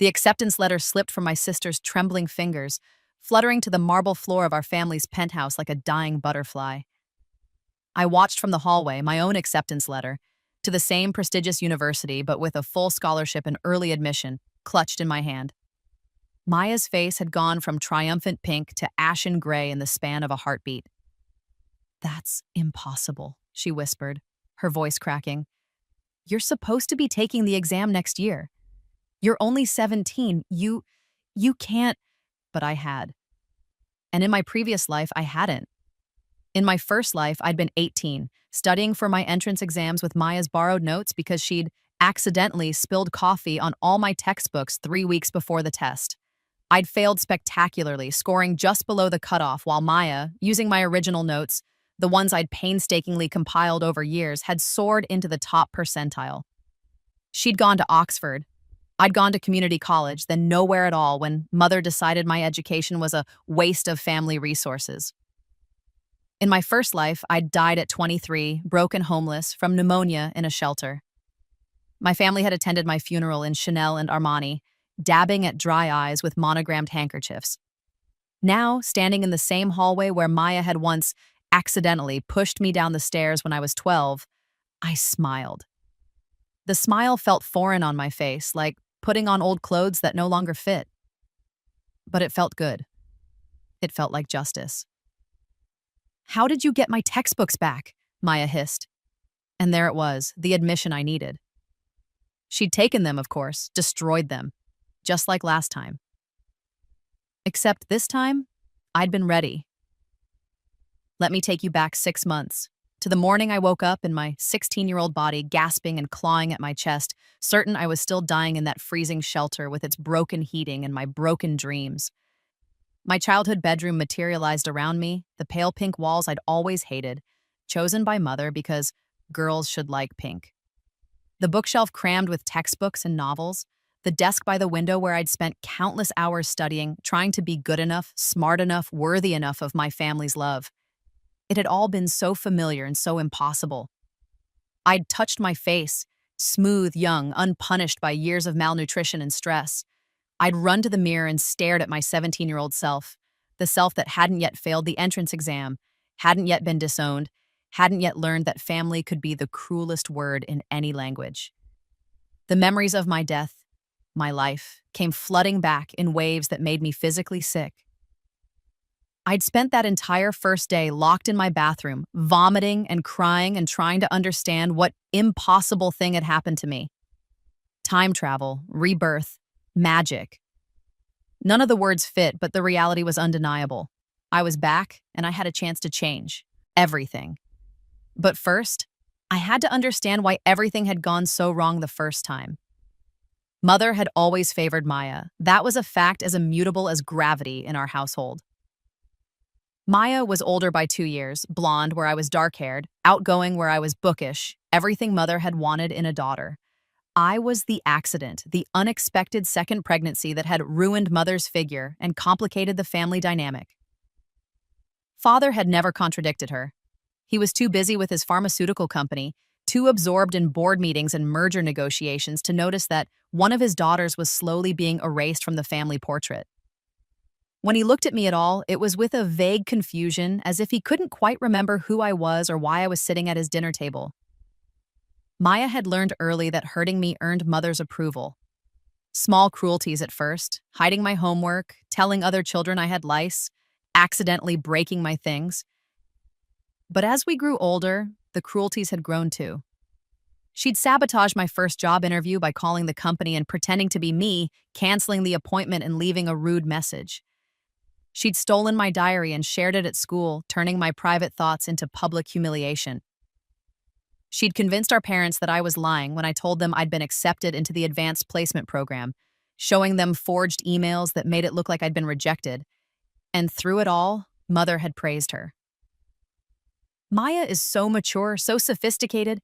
The acceptance letter slipped from my sister's trembling fingers, fluttering to the marble floor of our family's penthouse like a dying butterfly. I watched from the hallway my own acceptance letter, to the same prestigious university but with a full scholarship and early admission, clutched in my hand. Maya's face had gone from triumphant pink to ashen gray in the span of a heartbeat. "That's impossible," she whispered, her voice cracking. "You're supposed to be taking the exam next year. You're only 17. You can't." But I had. And in my previous life, I hadn't. In my first life, I'd been 18, studying for my entrance exams with Maya's borrowed notes because she'd accidentally spilled coffee on all my textbooks 3 weeks before the test. I'd failed spectacularly, scoring just below the cutoff, while Maya, using my original notes, the ones I'd painstakingly compiled over years, had soared into the top percentile. She'd gone to Oxford. I'd gone to community college, then nowhere at all when Mother decided my education was a waste of family resources. In my first life, I'd died at 23, broken homeless, from pneumonia in a shelter. My family had attended my funeral in Chanel and Armani, dabbing at dry eyes with monogrammed handkerchiefs. Now, standing in the same hallway where Maya had once accidentally pushed me down the stairs when I was 12, I smiled. The smile felt foreign on my face, like putting on old clothes that no longer fit. But it felt good. It felt like justice. "How did you get my textbooks back?" Maya hissed. And there it was, the admission I needed. She'd taken them, of course, destroyed them, just like last time. Except this time, I'd been ready. Let me take you back 6 months, to the morning I woke up in my 16-year-old body gasping and clawing at my chest, certain I was still dying in that freezing shelter with its broken heating and my broken dreams. My childhood bedroom materialized around me, the pale pink walls I'd always hated, chosen by Mother because girls should like pink. The bookshelf crammed with textbooks and novels, the desk by the window where I'd spent countless hours studying, trying to be good enough, smart enough, worthy enough of my family's love. It had all been so familiar and so impossible. I'd touched my face, smooth, young, unpunished by years of malnutrition and stress. I'd run to the mirror and stared at my 17-year-old self, the self that hadn't yet failed the entrance exam, hadn't yet been disowned, hadn't yet learned that family could be the cruelest word in any language. The memories of my death, my life, came flooding back in waves that made me physically sick. I'd spent that entire first day locked in my bathroom, vomiting and crying and trying to understand what impossible thing had happened to me. Time travel, rebirth, magic. None of the words fit, but the reality was undeniable. I was back, and I had a chance to change. Everything. But first, I had to understand why everything had gone so wrong the first time. Mother had always favored Maya. That was a fact as immutable as gravity in our household. Maya was older by 2 years, blonde where I was dark-haired, outgoing where I was bookish, everything Mother had wanted in a daughter. I was the accident, the unexpected second pregnancy that had ruined Mother's figure and complicated the family dynamic. Father had never contradicted her. He was too busy with his pharmaceutical company, too absorbed in board meetings and merger negotiations to notice that one of his daughters was slowly being erased from the family portrait. When he looked at me at all, it was with a vague confusion, as if he couldn't quite remember who I was or why I was sitting at his dinner table. Maya had learned early that hurting me earned Mother's approval. Small cruelties at first, hiding my homework, telling other children I had lice, accidentally breaking my things. But as we grew older, the cruelties had grown too. She'd sabotaged my first job interview by calling the company and pretending to be me, canceling the appointment and leaving a rude message. She'd stolen my diary and shared it at school, turning my private thoughts into public humiliation. She'd convinced our parents that I was lying when I told them I'd been accepted into the advanced placement program, showing them forged emails that made it look like I'd been rejected. And through it all, Mother had praised her. "Maya is so mature, so sophisticated.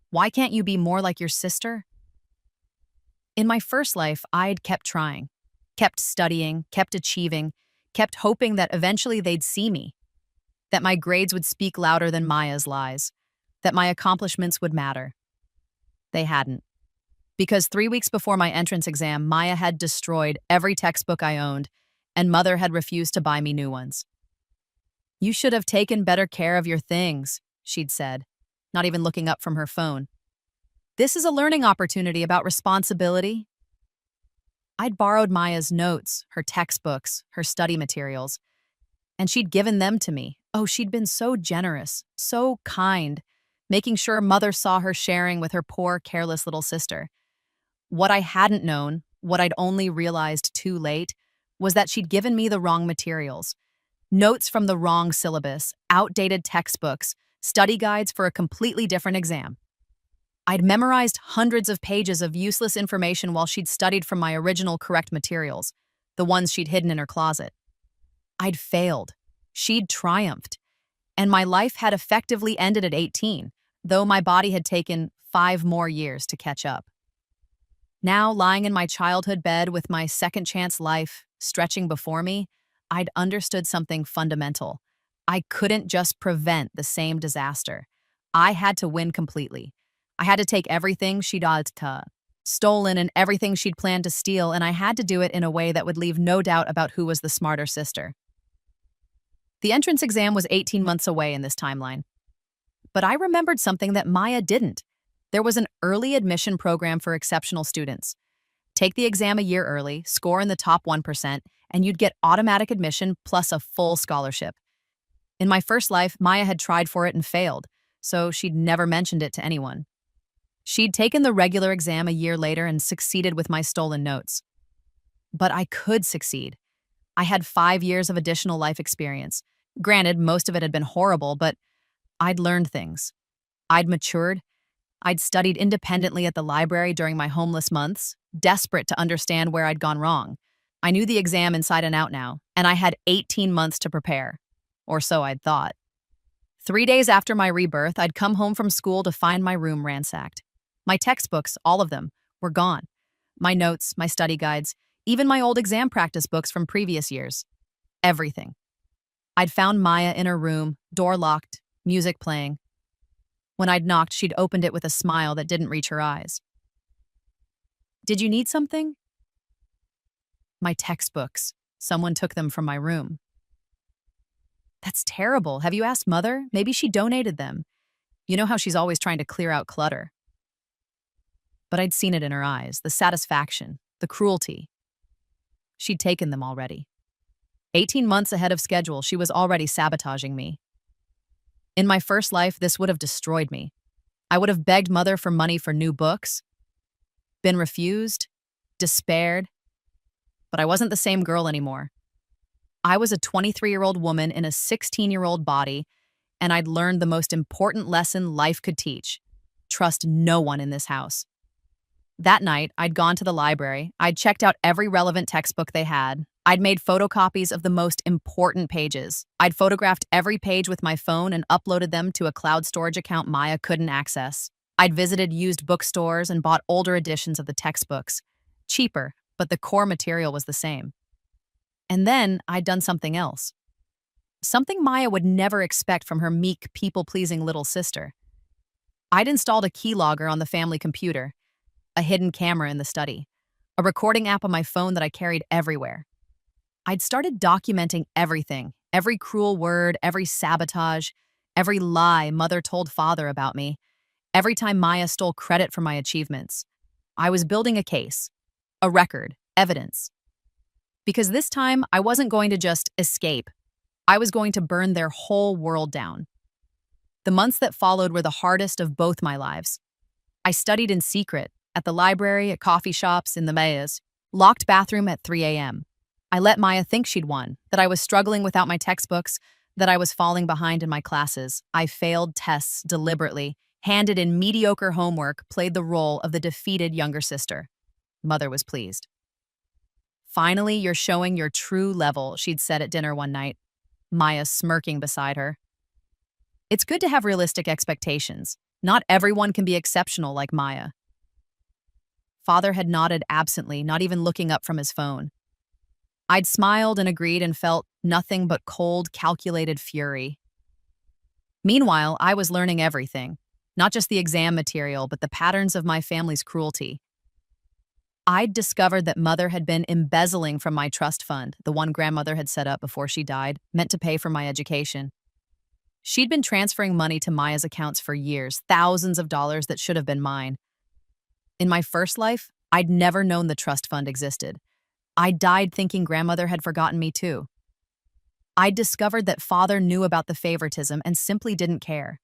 Why can't you be more like your sister?" In my first life, I'd kept trying, kept studying, kept achieving, kept hoping that eventually they'd see me, that my grades would speak louder than Maya's lies, that my accomplishments would matter. They hadn't. Because 3 weeks before my entrance exam, Maya had destroyed every textbook I owned, and Mother had refused to buy me new ones. "You should have taken better care of your things," she'd said, not even looking up from her phone. "This is a learning opportunity about responsibility." I'd borrowed Maya's notes, her textbooks, her study materials, and she'd given them to me. Oh, she'd been so generous, so kind, making sure Mother saw her sharing with her poor, careless little sister. What I hadn't known, what I'd only realized too late, was that she'd given me the wrong materials. Notes from the wrong syllabus, outdated textbooks, study guides for a completely different exam. I'd memorized hundreds of pages of useless information while she'd studied from my original correct materials, the ones she'd hidden in her closet. I'd failed. She'd triumphed. And my life had effectively ended at 18, though my body had taken 5 more years to catch up. Now, lying in my childhood bed with my second chance life stretching before me, I'd understood something fundamental. I couldn't just prevent the same disaster. I had to win completely. I had to take everything she'd stolen and everything she'd planned to steal, and I had to do it in a way that would leave no doubt about who was the smarter sister. The entrance exam was 18 months away in this timeline. But I remembered something that Maya didn't. There was an early admission program for exceptional students. Take the exam a year early, score in the top 1%, and you'd get automatic admission plus a full scholarship. In my first life, Maya had tried for it and failed, so she'd never mentioned it to anyone. She'd taken the regular exam a year later and succeeded with my stolen notes. But I could succeed. I had 5 years of additional life experience. Granted, most of it had been horrible, but I'd learned things. I'd matured. I'd studied independently at the library during my homeless months, desperate to understand where I'd gone wrong. I knew the exam inside and out now, and I had 18 months to prepare. Or so I'd thought. 3 days after my rebirth, I'd come home from school to find my room ransacked. My textbooks, all of them, were gone. My notes, my study guides, even my old exam practice books from previous years. Everything. I'd found Maya in her room, door locked, music playing. When I'd knocked, she'd opened it with a smile that didn't reach her eyes. "Did you need something?" "My textbooks. Someone took them from my room." "That's terrible. Have you asked Mother? Maybe she donated them. You know how she's always trying to clear out clutter." But I'd seen it in her eyes, the satisfaction, the cruelty. She'd taken them already. 18 months ahead of schedule, she was already sabotaging me. In my first life, this would have destroyed me. I would have begged Mother for money for new books, been refused, despaired. But I wasn't the same girl anymore. I was a 23-year-old woman in a 16-year-old body, and I'd learned the most important lesson life could teach: trust no one in this house. That night, I'd gone to the library. I'd checked out every relevant textbook they had. I'd made photocopies of the most important pages. I'd photographed every page with my phone and uploaded them to a cloud storage account Maya couldn't access. I'd visited used bookstores and bought older editions of the textbooks. Cheaper, but the core material was the same. And then I'd done something else. Something Maya would never expect from her meek, people-pleasing little sister. I'd installed a keylogger on the family computer, a hidden camera in the study, a recording app on my phone that I carried everywhere. I'd started documenting everything, every cruel word, every sabotage, every lie Mother told Father about me, every time Maya stole credit for my achievements. I was building a case, a record, evidence. Because this time, I wasn't going to just escape. I was going to burn their whole world down. The months that followed were the hardest of both my lives. I studied in secret, at the library, at coffee shops, in the Mayas, locked bathroom at 3 a.m. I let Maya think she'd won, that I was struggling without my textbooks, that I was falling behind in my classes. I failed tests deliberately, handed in mediocre homework, played the role of the defeated younger sister. Mother was pleased. "Finally, you're showing your true level," she'd said at dinner one night, Maya smirking beside her. It's good to have realistic expectations. Not everyone can be exceptional like Maya. Father had nodded absently, not even looking up from his phone. I'd smiled and agreed and felt nothing but cold, calculated fury. Meanwhile, I was learning everything, not just the exam material, but the patterns of my family's cruelty. I'd discovered that Mother had been embezzling from my trust fund, the one grandmother had set up before she died, meant to pay for my education. She'd been transferring money to Maya's accounts for years, thousands of dollars that should have been mine. In my first life, I'd never known the trust fund existed. I died thinking grandmother had forgotten me too. I'd discovered that Father knew about the favoritism and simply didn't care.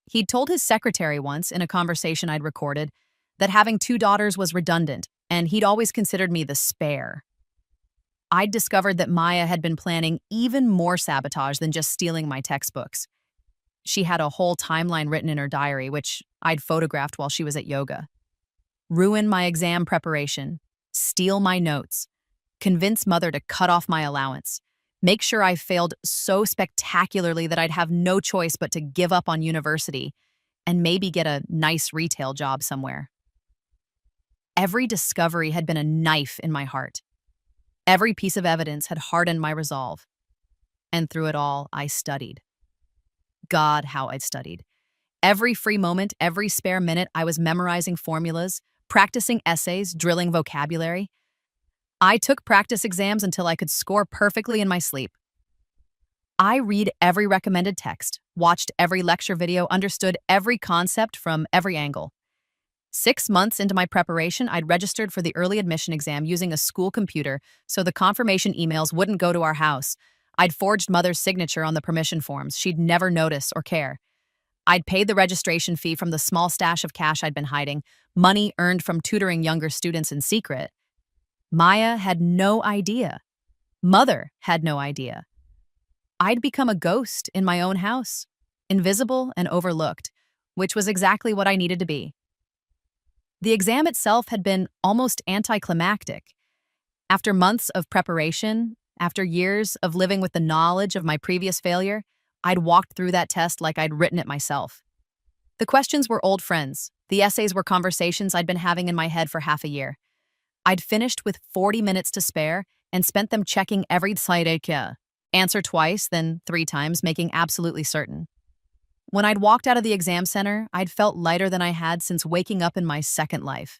He'd told his secretary once, in a conversation I'd recorded, that having two daughters was redundant, and he'd always considered me the spare. I'd discovered that Maya had been planning even more sabotage than just stealing my textbooks. She had a whole timeline written in her diary, which I'd photographed while she was at yoga. Ruin my exam preparation, steal my notes, convince Mother to cut off my allowance, make sure I failed so spectacularly that I'd have no choice but to give up on university and maybe get a nice retail job somewhere. Every discovery had been a knife in my heart. Every piece of evidence had hardened my resolve. And through it all, I studied. God, how I'd studied. Every free moment, every spare minute, I was memorizing formulas, practicing essays, drilling vocabulary. I took practice exams until I could score perfectly in my sleep. I read every recommended text, watched every lecture video, understood every concept from every angle. 6 months into my preparation, I'd registered for the early admission exam using a school computer so the confirmation emails wouldn't go to our house. I'd forged Mother's signature on the permission forms. She'd never notice or care. I'd paid the registration fee from the small stash of cash I'd been hiding, money earned from tutoring younger students in secret. Maya had no idea. Mother had no idea. I'd become a ghost in my own house, invisible and overlooked, which was exactly what I needed to be. The exam itself had been almost anticlimactic. After months of preparation, after years of living with the knowledge of my previous failure, I'd walked through that test like I'd written it myself. The questions were old friends. The essays were conversations I'd been having in my head for half a year. I'd finished with 40 minutes to spare and spent them checking every slide, answer twice, then 3 times, making absolutely certain. When I'd walked out of the exam center, I'd felt lighter than I had since waking up in my second life.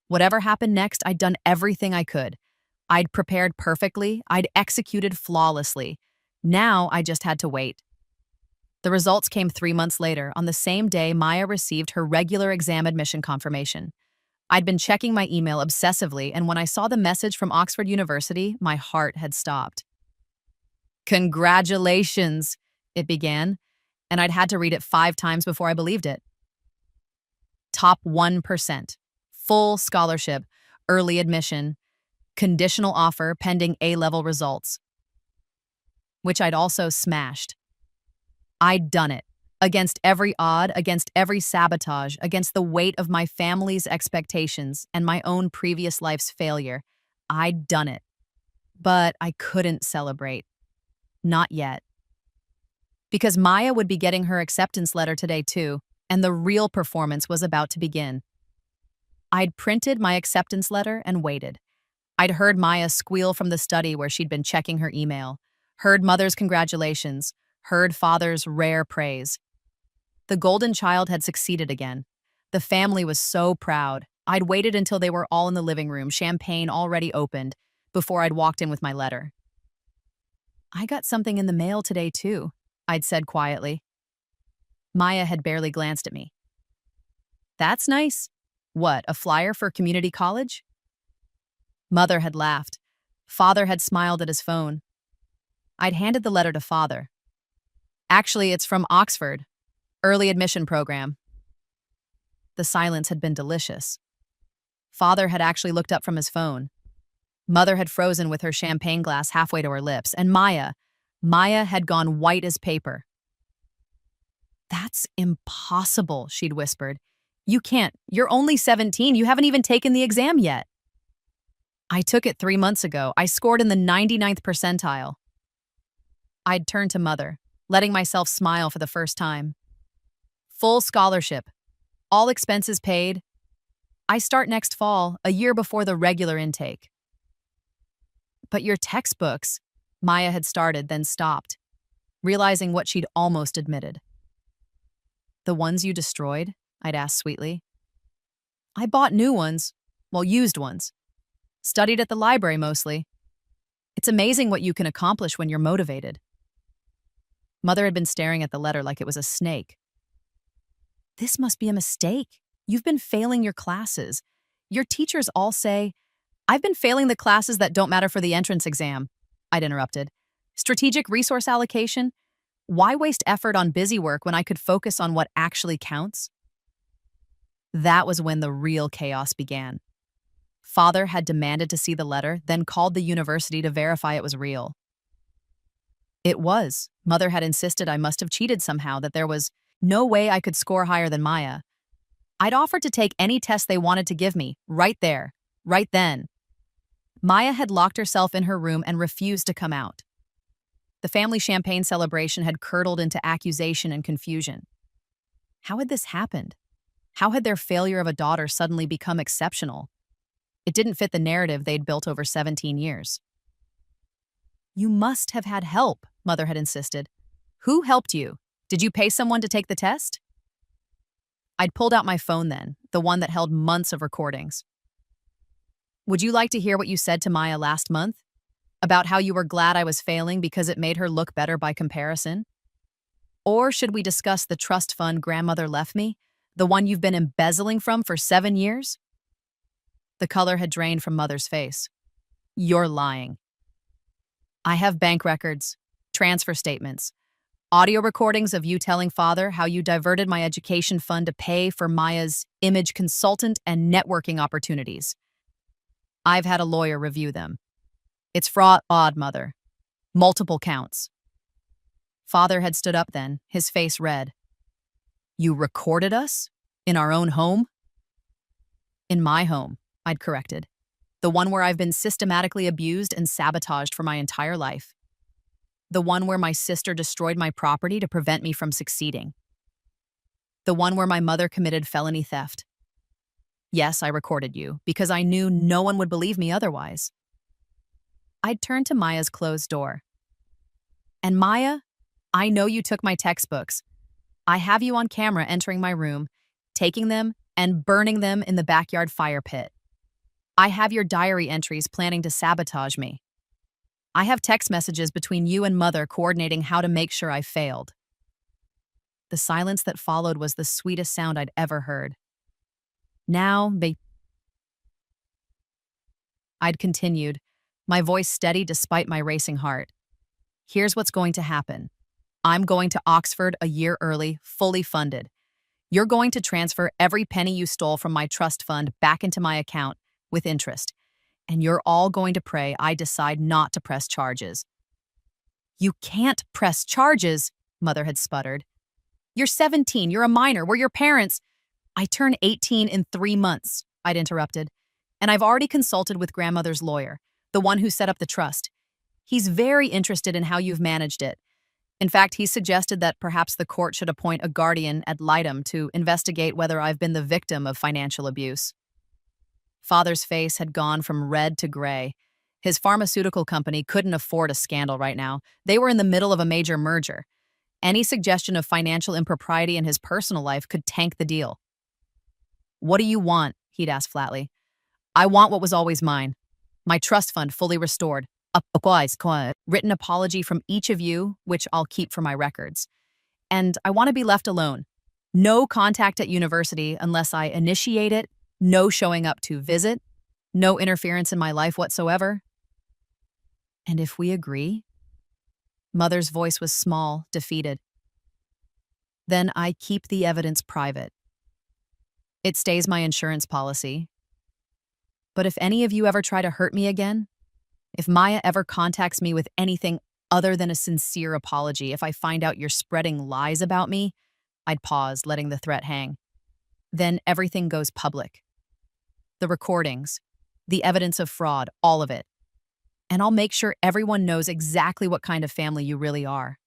Whatever happened next, I'd done everything I could. I'd prepared perfectly, I'd executed flawlessly. Now I just had to wait. The results came 3 months later, on the same day Maya received her regular exam admission confirmation. I'd been checking my email obsessively, and when I saw the message from Oxford University, my heart had stopped. "Congratulations," it began, and I'd had to read it 5 times before I believed it. Top 1%, full scholarship, early admission, conditional offer pending A-level results, which I'd also smashed. I'd done it. Against every odd, against every sabotage, against the weight of my family's expectations and my own previous life's failure, I'd done it. But I couldn't celebrate. Not yet. Because Maya would be getting her acceptance letter today too, and the real performance was about to begin. I'd printed my acceptance letter and waited. I'd heard Maya squeal from the study where she'd been checking her email, heard Mother's congratulations, heard Father's rare praise. The golden child had succeeded again. The family was so proud. I'd waited until they were all in the living room, champagne already opened, before I'd walked in with my letter. "I got something in the mail today too," I'd said quietly. Maya had barely glanced at me. "That's nice. What, a flyer for community college?" Mother had laughed. Father had smiled at his phone. I'd handed the letter to Father. "Actually, it's from Oxford. Early admission program." The silence had been delicious. Father had actually looked up from his phone. Mother had frozen with her champagne glass halfway to her lips, and Maya had gone white as paper. "That's impossible," she'd whispered. "You can't. You're only 17. You haven't even taken the exam yet." "I took it 3 months ago. I scored in the 99th percentile." I'd turned to Mother, letting myself smile for the first time. "Full scholarship. All expenses paid. I start next fall, a year before the regular intake." "But your textbooks," Maya had started, then stopped, realizing what she'd almost admitted. "The ones you destroyed?" I'd asked sweetly. "I bought new ones. Well, used ones. Studied at the library mostly. It's amazing what you can accomplish when you're motivated. Mother had been staring at the letter like it was a snake. This must be a mistake. You've been failing your classes. Your teachers all say, I've been failing the classes that don't matter for the entrance exam. I'd interrupted. Strategic resource allocation? Why waste effort on busy work when I could focus on what actually counts? That was when the real chaos began. Father had demanded to see the letter, then called the university to verify it was real. It was. Mother had insisted I must have cheated somehow, that there was no way I could score higher than Maya. I'd offered to take any test they wanted to give me, right there, right then. Maya had locked herself in her room and refused to come out. The family champagne celebration had curdled into accusation and confusion. How had this happened? How had their failure of a daughter suddenly become exceptional? It didn't fit the narrative they'd built over 17 years. You must have had help, Mother had insisted. Who helped you? Did you pay someone to take the test? I'd pulled out my phone then, the one that held months of recordings. Would you like to hear what you said to Maya last month? About how you were glad I was failing because it made her look better by comparison? Or should we discuss the trust fund grandmother left me, the one you've been embezzling from for 7 years? The color had drained from Mother's face. You're lying. I have bank records, transfer statements, audio recordings of you telling Father how you diverted my education fund to pay for Maya's image consultant and networking opportunities. I've had a lawyer review them. It's fraud, Mother. Multiple counts. Father had stood up then, his face red. You recorded us? In our own home? In my home, I'd corrected. The one where I've been systematically abused and sabotaged for my entire life. The one where my sister destroyed my property to prevent me from succeeding. The one where my mother committed felony theft. Yes, I recorded you, because I knew no one would believe me otherwise. I'd turned to Maya's closed door. And Maya, I know you took my textbooks. I have you on camera entering my room, taking them and burning them in the backyard fire pit. I have your diary entries planning to sabotage me. I have text messages between you and Mother coordinating how to make sure I failed. The silence that followed was the sweetest sound I'd ever heard. Now, I'd continued, my voice steady despite my racing heart. Here's what's going to happen. I'm going to Oxford a year early, fully funded. You're going to transfer every penny you stole from my trust fund back into my account with interest. And you're all going to pray I decide not to press charges. You can't press charges, Mother had sputtered. You're 17, you're a minor, we're your parents. I turn 18 in 3 months, I'd interrupted. And I've already consulted with grandmother's lawyer, the one who set up the trust. He's very interested in how you've managed it. In fact, he suggested that perhaps the court should appoint a guardian ad litem to investigate whether I've been the victim of financial abuse. Father's face had gone from red to gray. His pharmaceutical company couldn't afford a scandal right now. They were in the middle of a major merger. Any suggestion of financial impropriety in his personal life could tank the deal. What do you want? He'd asked flatly. I want what was always mine. My trust fund fully restored. A written apology from each of you, which I'll keep for my records. And I want to be left alone. No contact at university unless I initiate it, no showing up to visit, no interference in my life whatsoever. And if we agree? Mother's voice was small, defeated. Then I keep the evidence private. It stays my insurance policy. But if any of you ever try to hurt me again, if Maya ever contacts me with anything other than a sincere apology, if I find out you're spreading lies about me, I'd pause, letting the threat hang. Then everything goes public. The recordings, the evidence of fraud, all of it. And I'll make sure everyone knows exactly what kind of family you really are.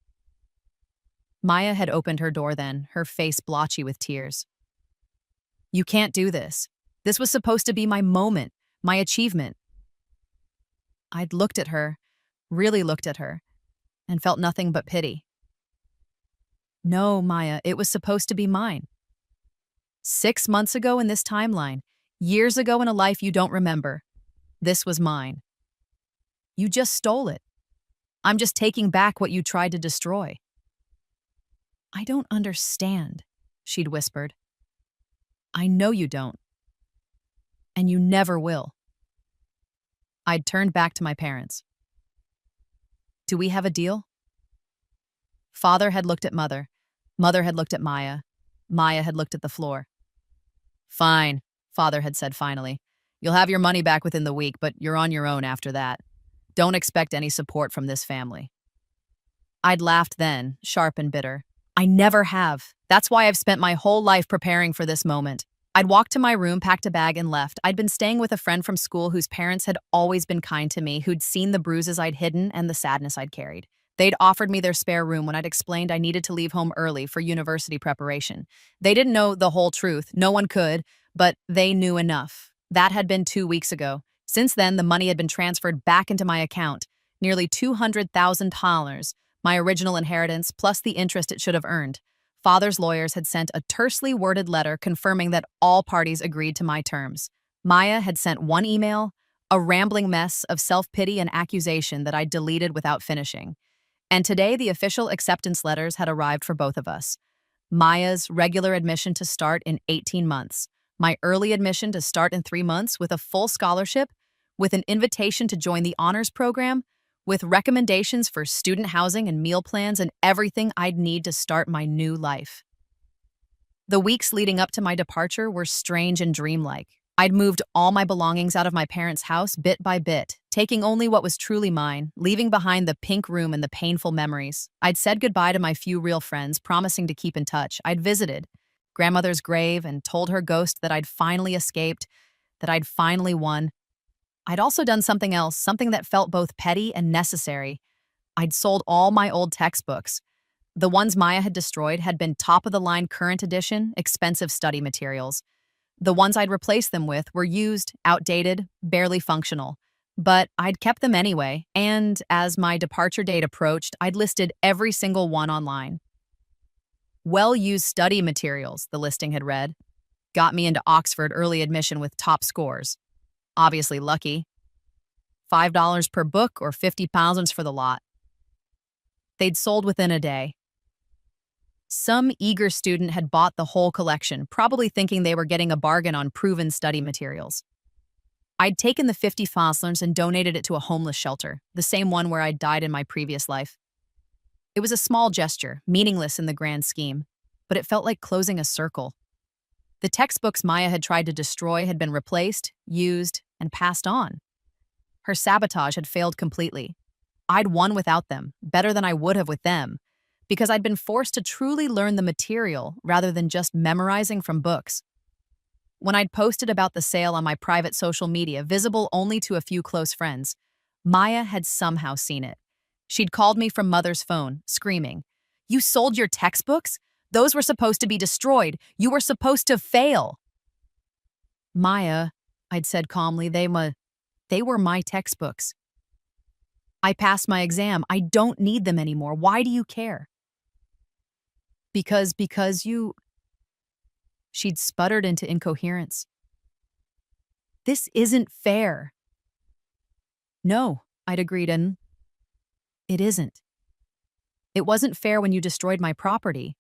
Maya had opened her door then, her face blotchy with tears. You can't do this. This was supposed to be my moment, my achievement. I'd looked at her, really looked at her, and felt nothing but pity. No, Maya, it was supposed to be mine. 6 months ago in this timeline, Years ago in a life you don't remember. This was mine. You just stole it. I'm just taking back what you tried to destroy. I don't understand, she'd whispered. I know you don't. And you never will. I'd turned back to my parents. Do we have a deal? Father had looked at Mother. Mother had looked at Maya. Maya had looked at the floor. Fine, Father had said finally. You'll have your money back within the week, but you're on your own after that. Don't expect any support from this family. I'd laughed then, sharp and bitter. I never have. That's why I've spent my whole life preparing for this moment. I'd walked to my room, packed a bag, and left. I'd been staying with a friend from school whose parents had always been kind to me, who'd seen the bruises I'd hidden and the sadness I'd carried. They'd offered me their spare room when I'd explained I needed to leave home early for university preparation. They didn't know the whole truth. No one could, but they knew enough. That had been 2 weeks ago. Since then, the money had been transferred back into my account, nearly $200,000, my original inheritance plus the interest it should have earned. Father's lawyers had sent a tersely worded letter confirming that all parties agreed to my terms. Maya had sent one email, a rambling mess of self-pity and accusation that I'd deleted without finishing. And today, the official acceptance letters had arrived for both of us. Maya's regular admission to start in 18 months. My early admission to start in 3 months with a full scholarship, with an invitation to join the honors program, with recommendations for student housing and meal plans and everything I'd need to start my new life. The weeks leading up to my departure were strange and dreamlike. I'd moved all my belongings out of my parents' house bit by bit, taking only what was truly mine, leaving behind the pink room and the painful memories. I'd said goodbye to my few real friends, promising to keep in touch. I'd visited grandmother's grave and told her ghost that I'd finally escaped, that I'd finally won. I'd also done something else, something that felt both petty and necessary. I'd sold all my old textbooks. The ones Maya had destroyed had been top-of-the-line current edition, expensive study materials. The ones I'd replaced them with were used, outdated, barely functional. But I'd kept them anyway, and as my departure date approached, I'd listed every single one online. Well-used study materials, the listing had read. Got me into Oxford early admission with top scores. Obviously lucky. $5 per book or £50 for the lot. They'd sold within a day. Some eager student had bought the whole collection, probably thinking they were getting a bargain on proven study materials. I'd taken the 50 Foslers and donated it to a homeless shelter, the same one where I'd died in my previous life. It was a small gesture, meaningless in the grand scheme, but it felt like closing a circle. The textbooks Maya had tried to destroy had been replaced, used, and passed on. Her sabotage had failed completely. I'd won without them, better than I would have with them, because I'd been forced to truly learn the material rather than just memorizing from books. When I'd posted about the sale on my private social media, visible only to a few close friends, Maya had somehow seen it. She'd called me from Mother's phone, screaming, "You sold your textbooks? Those were supposed to be destroyed. You were supposed to fail." "Maya," I'd said calmly, they were my textbooks. I passed my exam. I don't need them anymore. Why do you care? Because you... She'd sputtered into incoherence. "This isn't fair." "No," I'd agreed, and it isn't. It wasn't fair when you destroyed my property.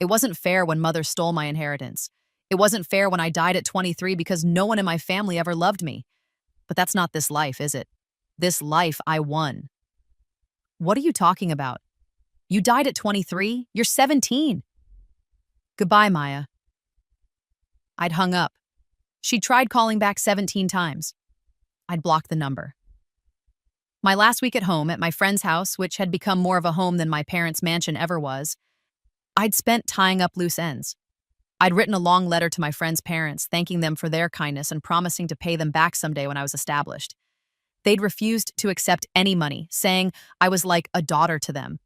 It wasn't fair when Mother stole my inheritance. It wasn't fair when I died at 23 because no one in my family ever loved me. But that's not this life, is it? This life I won. What are you talking about? You died at 23? You're 17. Goodbye, Maya. I'd hung up. She'd tried calling back 17 times. I'd blocked the number. My last week at home, at my friend's house, which had become more of a home than my parents' mansion ever was, I'd spent tying up loose ends. I'd written a long letter to my friend's parents, thanking them for their kindness and promising to pay them back someday when I was established. They'd refused to accept any money, saying I was like a daughter to them.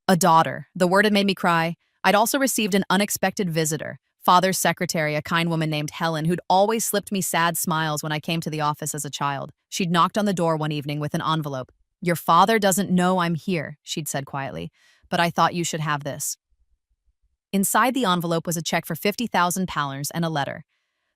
A daughter. The word had made me cry. I'd also received an unexpected visitor, Father's secretary, a kind woman named Helen, who'd always slipped me sad smiles when I came to the office as a child. She'd knocked on the door one evening with an envelope. "Your father doesn't know I'm here," she'd said quietly, "but I thought you should have this." Inside the envelope was a check for £50,000 and a letter.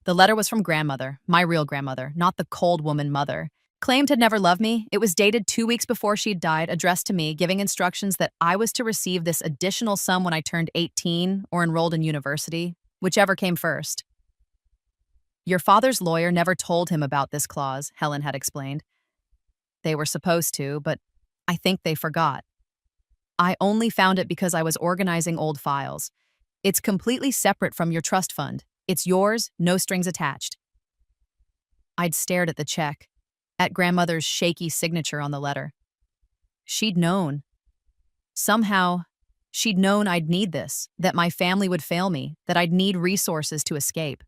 The letter was from grandmother, my real grandmother, not the cold woman mother. Claimed had never loved me. It was dated 2 weeks before she'd died, addressed to me, giving instructions that I was to receive this additional sum when I turned 18 or enrolled in university, whichever came first. Your father's lawyer never told him about this clause, Helen had explained. They were supposed to, but I think they forgot. I only found it because I was organizing old files. It's completely separate from your trust fund. It's yours, no strings attached. I'd stared at the check, at grandmother's shaky signature on the letter. She'd known. Somehow, she'd known I'd need this, that my family would fail me, that I'd need resources to escape.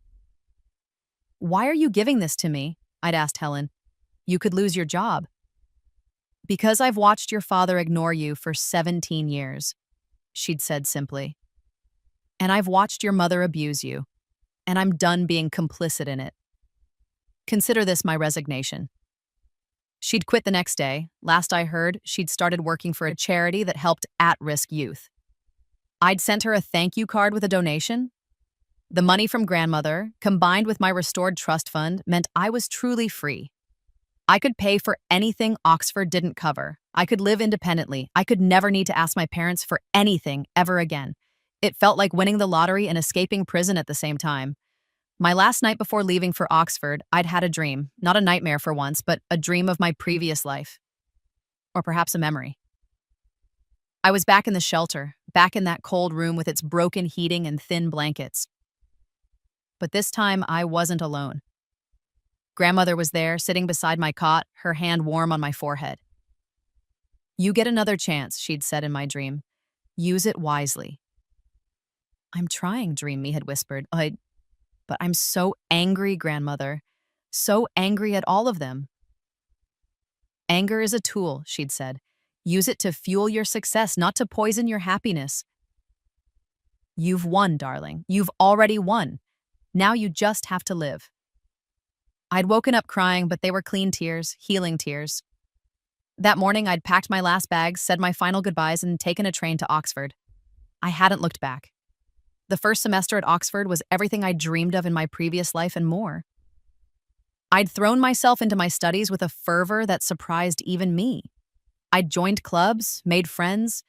Why are you giving this to me? I'd asked Helen. You could lose your job. Because I've watched your father ignore you for 17 years, she'd said simply. And I've watched your mother abuse you, and I'm done being complicit in it. Consider this my resignation. She'd quit the next day. Last I heard, she'd started working for a charity that helped at-risk youth. I'd sent her a thank you card with a donation. The money from grandmother, combined with my restored trust fund, meant I was truly free. I could pay for anything Oxford didn't cover. I could live independently. I could never need to ask my parents for anything ever again. It felt like winning the lottery and escaping prison at the same time. My last night before leaving for Oxford, I'd had a dream, not a nightmare for once, but a dream of my previous life. Or perhaps a memory. I was back in the shelter, back in that cold room with its broken heating and thin blankets. But this time, I wasn't alone. Grandmother was there, sitting beside my cot, her hand warm on my forehead. You get another chance, she'd said in my dream. Use it wisely. I'm trying, Dream Me had whispered. But I'm so angry, grandmother. So angry at all of them. Anger is a tool, she'd said. Use it to fuel your success, not to poison your happiness. You've won, darling. You've already won. Now you just have to live. I'd woken up crying, but they were clean tears, healing tears. That morning, I'd packed my last bags, said my final goodbyes, and taken a train to Oxford. I hadn't looked back. The first semester at Oxford was everything I dreamed of in my previous life and more. I'd thrown myself into my studies with a fervor that surprised even me. I'd joined clubs, made friends,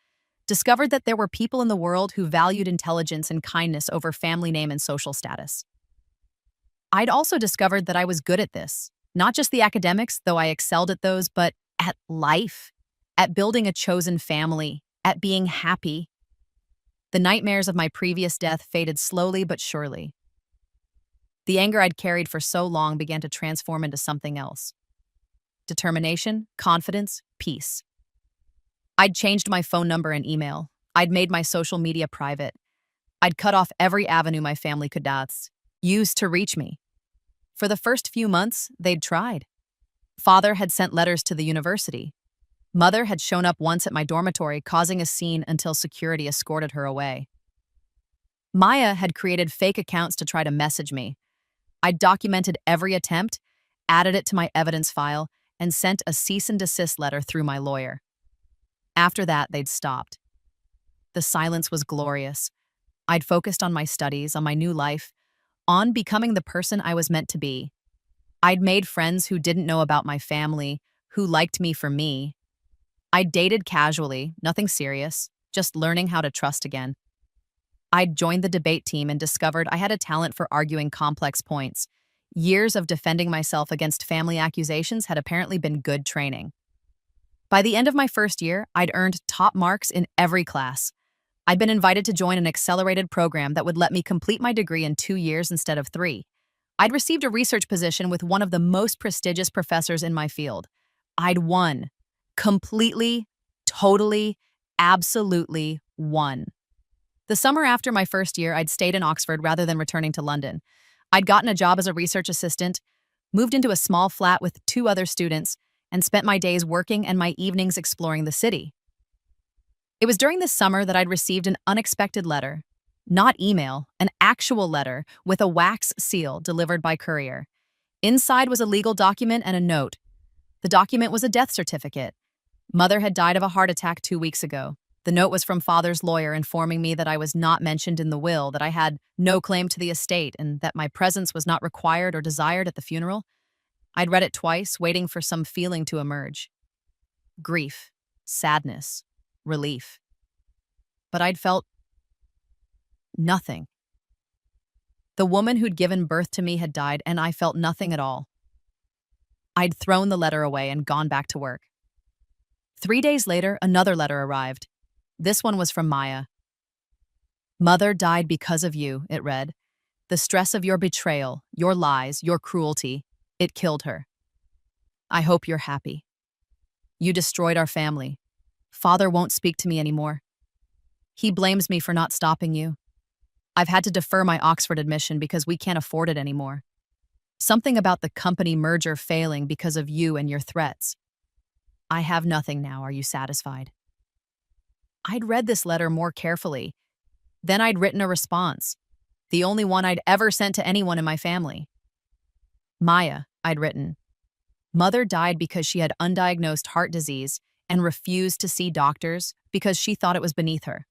discovered that there were people in the world who valued intelligence and kindness over family name and social status. I'd also discovered that I was good at this, not just the academics, though I excelled at those, but at life, at building a chosen family, at being happy. The nightmares of my previous death faded slowly but surely. The anger I'd carried for so long began to transform into something else. Determination, confidence, peace. I'd changed my phone number and email. I'd made my social media private. I'd cut off every avenue my family could use to reach me. For the first few months, they'd tried. Father had sent letters to the university. Mother had shown up once at my dormitory, causing a scene until security escorted her away. Maya had created fake accounts to try to message me. I'd documented every attempt, added it to my evidence file, and sent a cease and desist letter through my lawyer. After that, they'd stopped. The silence was glorious. I'd focused on my studies, on my new life, on becoming the person I was meant to be. I'd made friends who didn't know about my family, who liked me for me. I'd dated casually, nothing serious, just learning how to trust again. I'd joined the debate team and discovered I had a talent for arguing complex points. Years of defending myself against family accusations had apparently been good training. By the end of my first year, I'd earned top marks in every class. I'd been invited to join an accelerated program that would let me complete my degree in 2 years instead of 3. I'd received a research position with one of the most prestigious professors in my field. I'd won. Completely, totally, absolutely won. The summer after my first year, I'd stayed in Oxford rather than returning to London. I'd gotten a job as a research assistant, moved into a small flat with 2 other students, and spent my days working and my evenings exploring the city. It was during this summer that I'd received an unexpected letter. Not email, an actual letter with a wax seal delivered by courier. Inside was a legal document and a note. The document was a death certificate. Mother had died of a heart attack 2 weeks ago. The note was from Father's lawyer informing me that I was not mentioned in the will, that I had no claim to the estate, and that my presence was not required or desired at the funeral. I'd read it twice, waiting for some feeling to emerge. Grief, sadness, relief. But I'd felt nothing. The woman who'd given birth to me had died, and I felt nothing at all. I'd thrown the letter away and gone back to work. 3 days later, another letter arrived. This one was from Maya. "Mother died because of you," it read. "The stress of your betrayal, your lies, your cruelty, it killed her. I hope you're happy. You destroyed our family. Father won't speak to me anymore. He blames me for not stopping you. I've had to defer my Oxford admission because we can't afford it anymore. Something about the company merger failing because of you and your threats. I have nothing now. Are you satisfied?" I'd read this letter more carefully. Then I'd written a response, the only one I'd ever sent to anyone in my family. "Maya," I'd written. "Mother died because she had undiagnosed heart disease and refused to see doctors because she thought it was beneath her.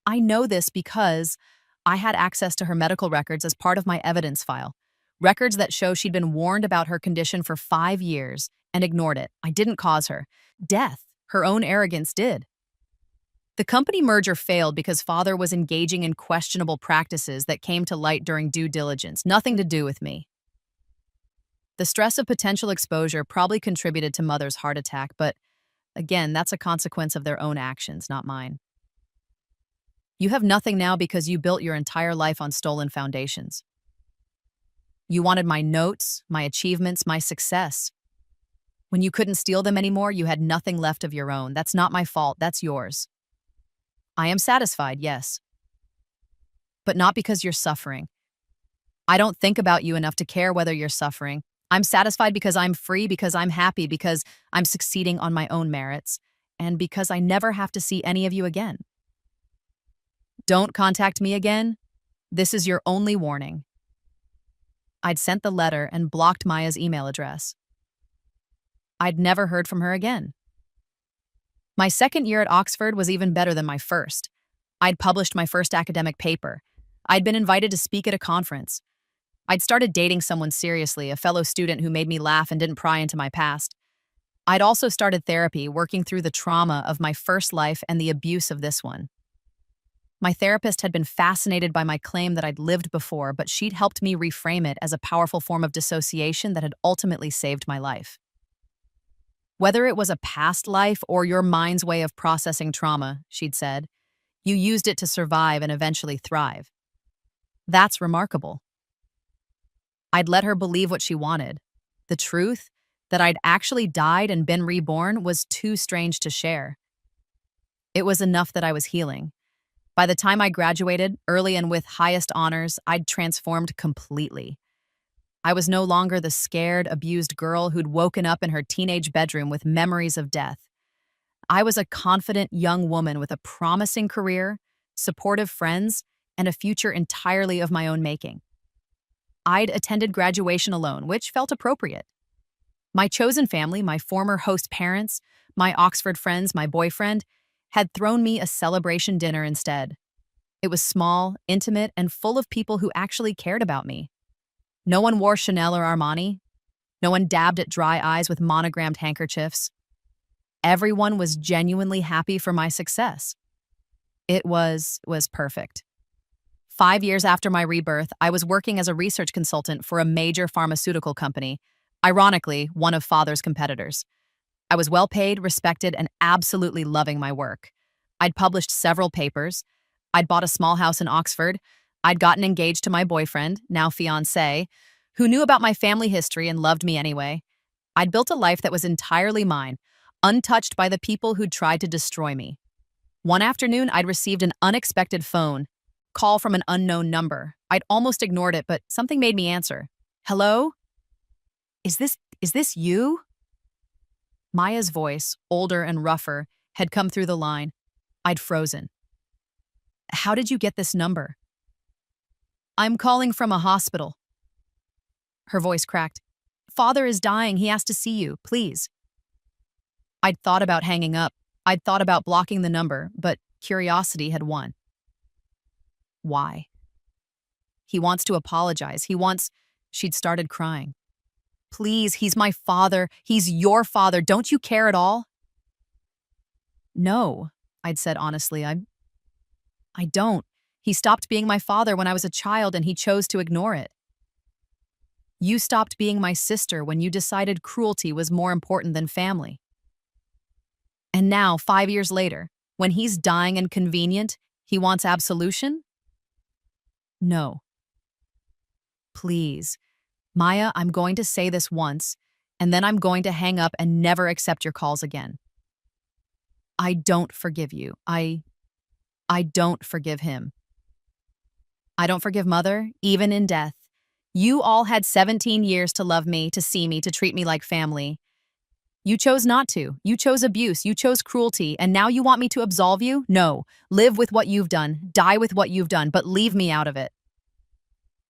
I know this because I had access to her medical records as part of my evidence file, records that show she'd been warned about her condition for 5 years and ignored it. I didn't cause her death. Her own arrogance did. The company merger failed because Father was engaging in questionable practices that came to light during due diligence, nothing to do with me. The stress of potential exposure probably contributed to Mother's heart attack, but again, that's a consequence of their own actions, not mine. You have nothing now because you built your entire life on stolen foundations. You wanted my notes, my achievements, my success. When you couldn't steal them anymore, you had nothing left of your own. That's not my fault, that's yours. I am satisfied, yes. But not because you're suffering. I don't think about you enough to care whether you're suffering. I'm satisfied because I'm free, because I'm happy, because I'm succeeding on my own merits, and because I never have to see any of you again. Don't contact me again. This is your only warning." I'd sent the letter and blocked Maya's email address. I'd never heard from her again. My second year at Oxford was even better than my first. I'd published my first academic paper. I'd been invited to speak at a conference. I'd started dating someone seriously, a fellow student who made me laugh and didn't pry into my past. I'd also started therapy, working through the trauma of my first life and the abuse of this one. My therapist had been fascinated by my claim that I'd lived before, but she'd helped me reframe it as a powerful form of dissociation that had ultimately saved my life. "Whether it was a past life or your mind's way of processing trauma," she'd said, "you used it to survive and eventually thrive. That's remarkable." I'd let her believe what she wanted. The truth, that I'd actually died and been reborn, was too strange to share. It was enough that I was healing. By the time I graduated, early and with highest honors, I'd transformed completely. I was no longer the scared, abused girl who'd woken up in her teenage bedroom with memories of death. I was a confident young woman with a promising career, supportive friends, and a future entirely of my own making. I'd attended graduation alone, which felt appropriate. My chosen family, my former host parents, my Oxford friends, my boyfriend, had thrown me a celebration dinner instead. It was small, intimate, and full of people who actually cared about me. No one wore Chanel or Armani. No one dabbed at dry eyes with monogrammed handkerchiefs. Everyone was genuinely happy for my success. It was perfect. 5 years after my rebirth, I was working as a research consultant for a major pharmaceutical company, ironically, one of Father's competitors. I was well paid, respected, and absolutely loving my work. I'd published several papers. I'd bought a small house in Oxford. I'd gotten engaged to my boyfriend, now fiancé, who knew about my family history and loved me anyway. I'd built a life that was entirely mine, untouched by the people who'd tried to destroy me. One afternoon, I'd received an unexpected phone call from an unknown number. I'd almost ignored it, but something made me answer. "Hello? Is this you?" Maya's voice, older and rougher, had come through the line. I'd frozen. "How did you get this number?" "I'm calling from a hospital." Her voice cracked. "Father is dying. He has to see you, please." I'd thought about hanging up. I'd thought about blocking the number, but curiosity had won. Why? He wants to apologize. She'd started crying. Please, he's my father. He's your father. Don't you care at all? No, I'd said honestly. I don't. He stopped being my father when I was a child and he chose to ignore it. You stopped being my sister when you decided cruelty was more important than family. And now, 5 years later, when he's dying and convenient, he wants absolution? No. Please. Maya, I'm going to say this once, and then I'm going to hang up and never accept your calls again. I don't forgive you. I don't forgive him. I don't forgive Mother, even in death. You all had 17 years to love me, to see me, to treat me like family. You chose not to. You chose abuse. You chose cruelty. And now you want me to absolve you? No. Live with what you've done. Die with what you've done, but leave me out of it.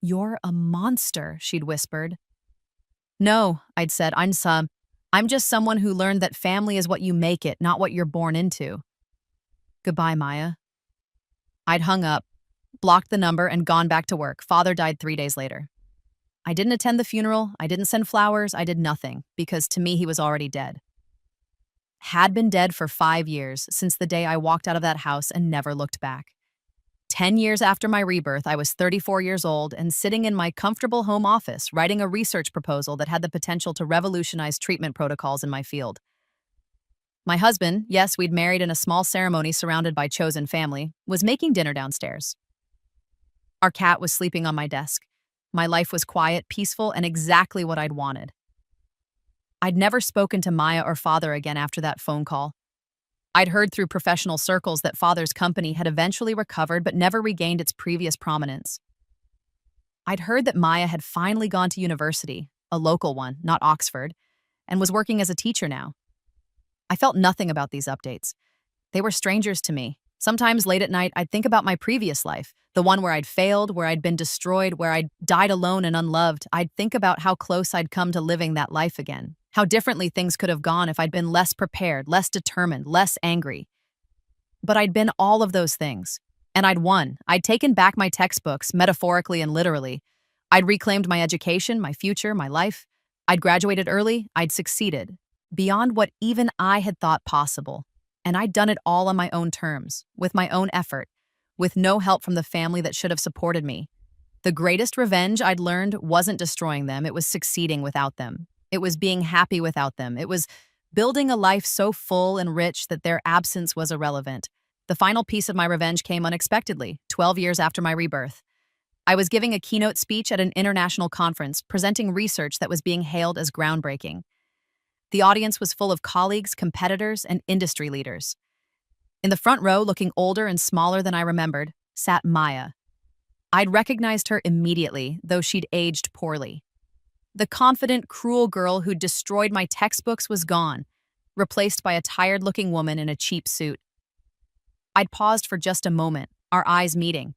You're a monster, she'd whispered. No, I'd said, I'm just someone who learned that family is what you make it, not what you're born into. Goodbye, Maya. I'd hung up, blocked the number, and gone back to work. Father died 3 days later. I didn't attend the funeral, I didn't send flowers, I did nothing, because to me he was already dead. Had been dead for 5 years, since the day I walked out of that house and never looked back. 10 years after my rebirth, I was 34 years old and sitting in my comfortable home office writing a research proposal that had the potential to revolutionize treatment protocols in my field. My husband, yes, we'd married in a small ceremony surrounded by chosen family, was making dinner downstairs. Our cat was sleeping on my desk. My life was quiet, peaceful, and exactly what I'd wanted. I'd never spoken to Maya or Father again after that phone call. I'd heard through professional circles that Father's company had eventually recovered but never regained its previous prominence. I'd heard that Maya had finally gone to university, a local one, not Oxford, and was working as a teacher now. I felt nothing about these updates. They were strangers to me. Sometimes late at night, I'd think about my previous life, the one where I'd failed, where I'd been destroyed, where I'd died alone and unloved. I'd think about how close I'd come to living that life again, how differently things could have gone if I'd been less prepared, less determined, less angry. But I'd been all of those things, and I'd won. I'd taken back my textbooks, metaphorically and literally. I'd reclaimed my education, my future, my life. I'd graduated early. I'd succeeded, beyond what even I had thought possible. And I'd done it all on my own terms, with my own effort, with no help from the family that should have supported me. The greatest revenge I'd learned wasn't destroying them, it was succeeding without them. It was being happy without them. It was building a life so full and rich that their absence was irrelevant. The final piece of my revenge came unexpectedly, 12 years after my rebirth. I was giving a keynote speech at an international conference, presenting research that was being hailed as groundbreaking. The audience was full of colleagues, competitors, and industry leaders. In the front row, looking older and smaller than I remembered, sat Maya. I'd recognized her immediately, though she'd aged poorly. The confident, cruel girl who'd destroyed my textbooks was gone, replaced by a tired-looking woman in a cheap suit. I'd paused for just a moment, our eyes meeting.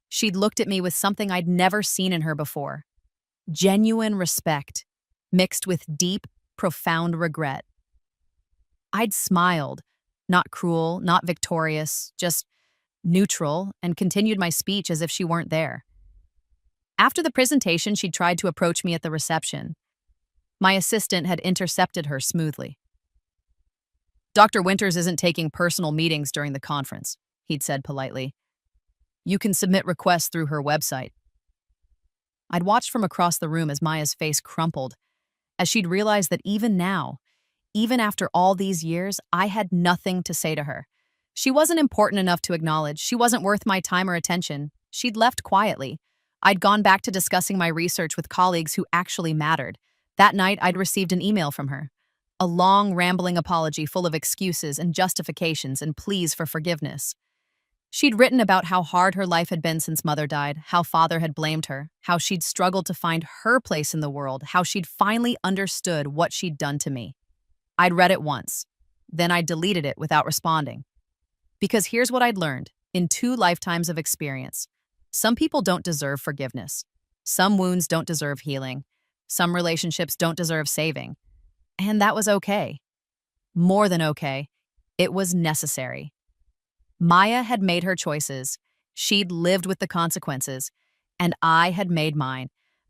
She'd looked at me with something I'd never seen in her before. Genuine respect, mixed with deep, profound regret. I'd smiled, not cruel, not victorious, just neutral, and continued my speech as if she weren't there. After the presentation, she'd tried to approach me at the reception. My assistant had intercepted her smoothly. Dr. Winters isn't taking personal meetings during the conference, he'd said politely. You can submit requests through her website. I'd watched from across the room as Maya's face crumpled, as she'd realized that even now, even after all these years, I had nothing to say to her. She wasn't important enough to acknowledge. She wasn't worth my time or attention. She'd left quietly. I'd gone back to discussing my research with colleagues who actually mattered. That night, I'd received an email from her. A long, rambling apology full of excuses and justifications and pleas for forgiveness. She'd written about how hard her life had been since Mother died, how Father had blamed her, how she'd struggled to find her place in the world, how she'd finally understood what she'd done to me. I'd read it once. Then I deleted it without responding. Because here's what I'd learned in 2 lifetimes of experience. Some people don't deserve forgiveness. Some wounds don't deserve healing. Some relationships don't deserve saving. And that was okay. More than okay. It was necessary. Maya had made her choices. She'd lived with the consequences. And I had made mine,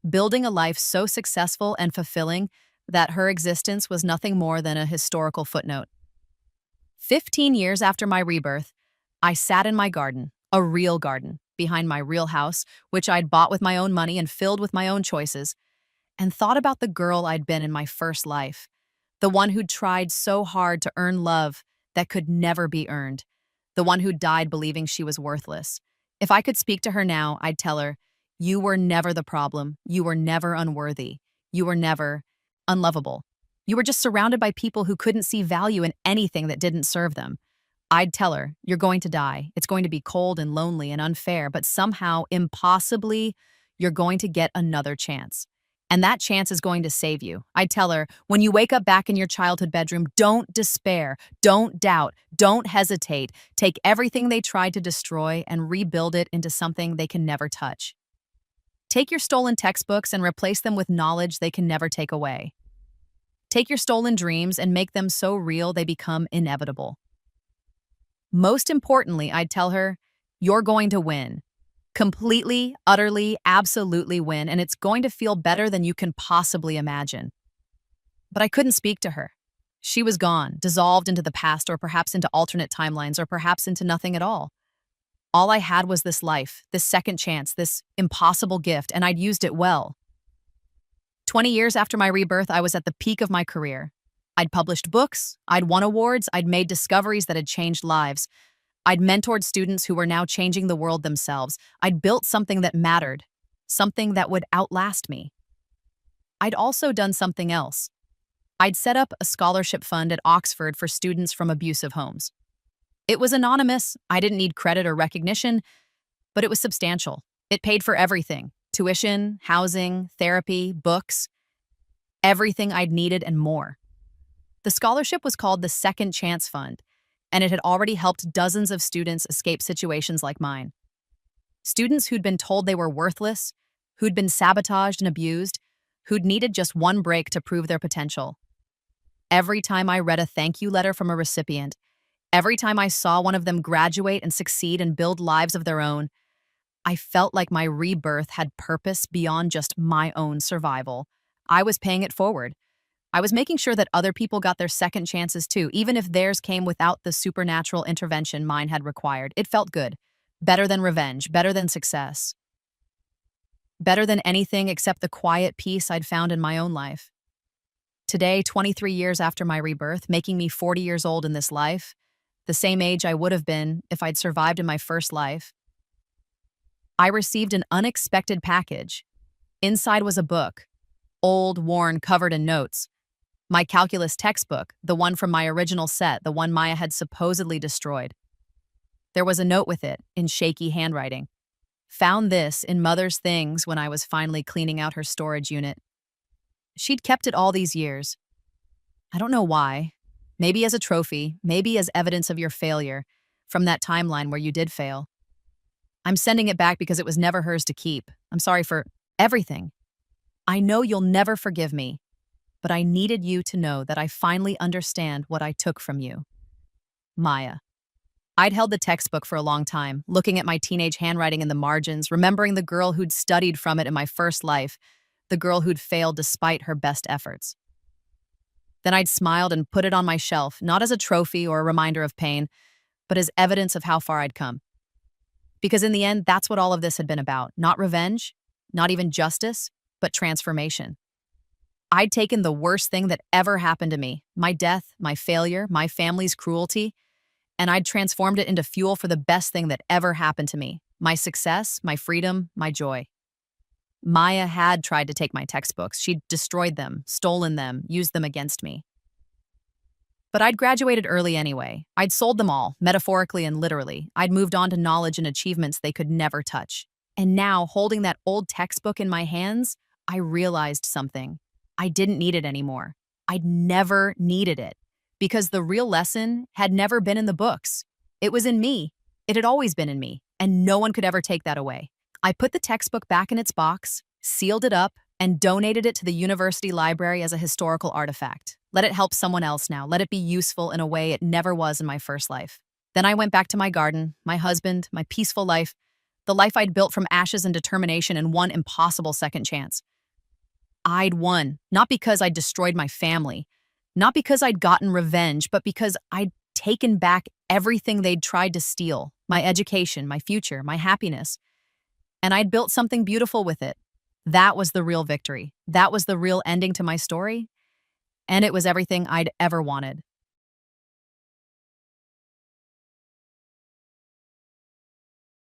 building a life so successful and fulfilling that her existence was nothing more than a historical footnote. 15 years after my rebirth, I sat in my garden, a real garden, behind my real house, which I'd bought with my own money and filled with my own choices, and thought about the girl I'd been in my first life, the one who'd tried so hard to earn love that could never be earned, the one who died believing she was worthless. If I could speak to her now, I'd tell her, "You were never the problem. You were never unworthy. You were never unlovable. You were just surrounded by people who couldn't see value in anything that didn't serve them." I'd tell her, "You're going to die. It's going to be cold and lonely and unfair, but somehow, impossibly, you're going to get another chance. And that chance is going to save you." I'd tell her, "When you wake up back in your childhood bedroom, don't despair, don't doubt, don't hesitate. Take everything they tried to destroy and rebuild it into something they can never touch. Take your stolen textbooks and replace them with knowledge they can never take away. Take your stolen dreams and make them so real they become inevitable." Most importantly, I'd tell her, "You're going to win. Completely, utterly, absolutely win, and it's going to feel better than you can possibly imagine." But I couldn't speak to her. She was gone, dissolved into the past, or perhaps into alternate timelines, or perhaps into nothing at all. All I had was this life, this second chance, this impossible gift, and I'd used it well. 20 years after my rebirth, I was at the peak of my career. I'd published books, I'd won awards, I'd made discoveries that had changed lives. I'd mentored students who were now changing the world themselves. I'd built something that mattered, something that would outlast me. I'd also done something else. I'd set up a scholarship fund at Oxford for students from abusive homes. It was anonymous, I didn't need credit or recognition, but it was substantial. It paid for everything: tuition, housing, therapy, books, everything I'd needed and more. The scholarship was called the Second Chance Fund, and it had already helped dozens of students escape situations like mine. Students who'd been told they were worthless, who'd been sabotaged and abused, who'd needed just one break to prove their potential. Every time I read a thank you letter from a recipient, every time I saw one of them graduate and succeed and build lives of their own, I felt like my rebirth had purpose beyond just my own survival. I was paying it forward. I was making sure that other people got their second chances too, even if theirs came without the supernatural intervention mine had required. It felt good. Better than revenge, better than success. Better than anything except the quiet peace I'd found in my own life. Today, 23 years after my rebirth, making me 40 years old in this life, the same age I would have been if I'd survived in my first life, I received an unexpected package. Inside was a book, old, worn, covered in notes. My calculus textbook, the one from my original set, the one Maya had supposedly destroyed. There was a note with it, in shaky handwriting. "Found this in Mother's things when I was finally cleaning out her storage unit." She'd kept it all these years. I don't know why. Maybe as a trophy, maybe as evidence of your failure, from that timeline where you did fail. I'm sending it back because it was never hers to keep. I'm sorry for everything. I know you'll never forgive me, but I needed you to know that I finally understand what I took from you. Maya. I'd held the textbook for a long time, looking at my teenage handwriting in the margins, remembering the girl who'd studied from it in my first life, the girl who'd failed despite her best efforts. Then I'd smiled and put it on my shelf, not as a trophy or a reminder of pain, but as evidence of how far I'd come. Because in the end, that's what all of this had been about. Not revenge, not even justice, but transformation. I'd taken the worst thing that ever happened to me, my death, my failure, my family's cruelty, and I'd transformed it into fuel for the best thing that ever happened to me, my success, my freedom, my joy. Maya had tried to take my textbooks. She'd destroyed them, stolen them, used them against me. But I'd graduated early anyway. I'd sold them all, metaphorically and literally. I'd moved on to knowledge and achievements they could never touch. And now, holding that old textbook in my hands, I realized something. I didn't need it anymore. I'd never needed it. Because the real lesson had never been in the books. It was in me. It had always been in me, and no one could ever take that away. I put the textbook back in its box, sealed it up, and donated it to the university library as a historical artifact. Let it help someone else now. Let it be useful in a way it never was in my first life. Then I went back to my garden, my husband, my peaceful life, the life I'd built from ashes and determination and one impossible second chance. I'd won, not because I'd destroyed my family, not because I'd gotten revenge, but because I'd taken back everything they'd tried to steal, my education, my future, my happiness. And I'd built something beautiful with it. That was the real victory. That was the real ending to my story. And it was everything I'd ever wanted.